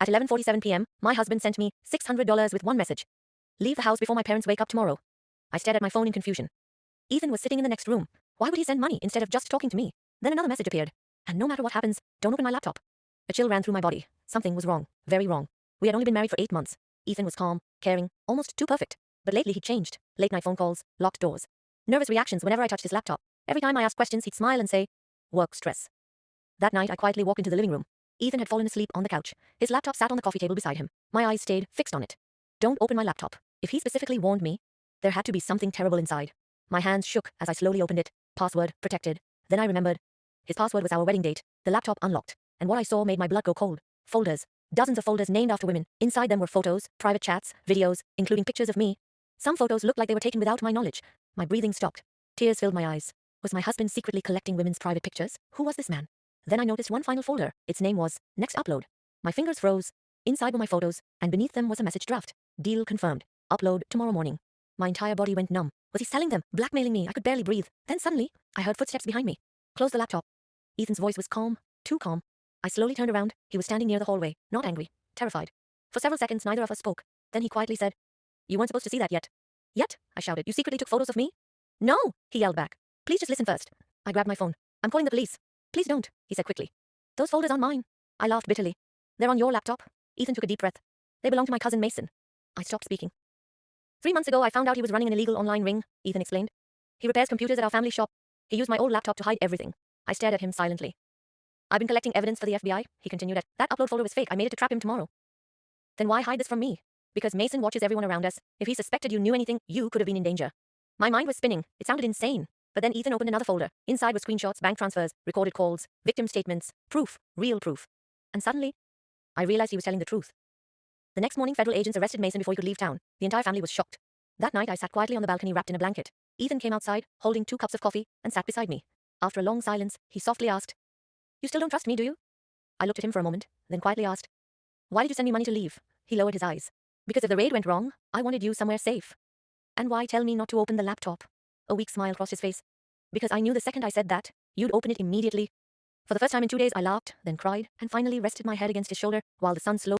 At 11:47 p.m., my husband sent me $600 with one message. Leave the house before my parents wake up tomorrow. I stared at my phone in confusion. Ethan was sitting in the next room. Why would he send money instead of just talking to me? Then another message appeared. And no matter what happens, don't open my laptop. A chill ran through my body. Something was wrong. Very wrong. We had only been married for 8 months. Ethan was calm, caring, almost too perfect. But lately he'd changed. Late night phone calls, locked doors. Nervous reactions whenever I touched his laptop. Every time I asked questions, he'd smile and say, work stress. That night I quietly walked into the living room. Ethan had fallen asleep on the couch. His laptop sat on the coffee table beside him. My eyes stayed fixed on it. Don't open my laptop. If he specifically warned me, there had to be something terrible inside. My hands shook as I slowly opened it. Password protected. Then I remembered. His password was our wedding date. The laptop unlocked. And what I saw made my blood go cold. Folders. Dozens of folders named after women. Inside them were photos, private chats, videos, including pictures of me. Some photos looked like they were taken without my knowledge. My breathing stopped. Tears filled my eyes. Was my husband secretly collecting women's private pictures? Who was this man? Then I noticed one final folder. Its name was Next Upload. My fingers froze. Inside were my photos, and beneath them was a message draft. Deal confirmed. Upload tomorrow morning. My entire body went numb. Was he selling them? Blackmailing me? I could barely breathe. Then suddenly, I heard footsteps behind me. Close the laptop. Ethan's voice was calm. Too calm. I slowly turned around. He was standing near the hallway, not angry, terrified. For several seconds, neither of us spoke. Then he quietly said, "You weren't supposed to see that yet." "Yet?" I shouted. "You secretly took photos of me?" "No," he yelled back. "Please just listen first." I grabbed my phone. "I'm calling the police." "Please don't," he said quickly. "Those folders aren't mine." I laughed bitterly. "They're on your laptop." Ethan took a deep breath. "They belong to my cousin Mason." I stopped speaking. 3 months ago, I found out he was running an illegal online ring, Ethan explained. He repairs computers at our family shop. He used my old laptop to hide everything. I stared at him silently. "I've been collecting evidence for the FBI," he continued. "That upload folder was fake. I made it to trap him tomorrow." "Then why hide this from me?" "Because Mason watches everyone around us. If he suspected you knew anything, you could have been in danger." My mind was spinning. It sounded insane. But then Ethan opened another folder. Inside were screenshots, bank transfers, recorded calls, victim statements, proof, real proof. And suddenly, I realized he was telling the truth. The next morning, federal agents arrested Mason before he could leave town. The entire family was shocked. That night, I sat quietly on the balcony wrapped in a blanket. Ethan came outside, holding 2 cups of coffee, and sat beside me. After a long silence, he softly asked, "You still don't trust me, do you?" I looked at him for a moment, then quietly asked, "Why did you send me money to leave?" He lowered his eyes. "Because if the raid went wrong, I wanted you somewhere safe." "And why tell me not to open the laptop?" A weak smile crossed his face. "Because I knew the second I said that, you'd open it immediately." For the first time in 2 days, I laughed, then cried, and finally rested my head against his shoulder while the sun slowly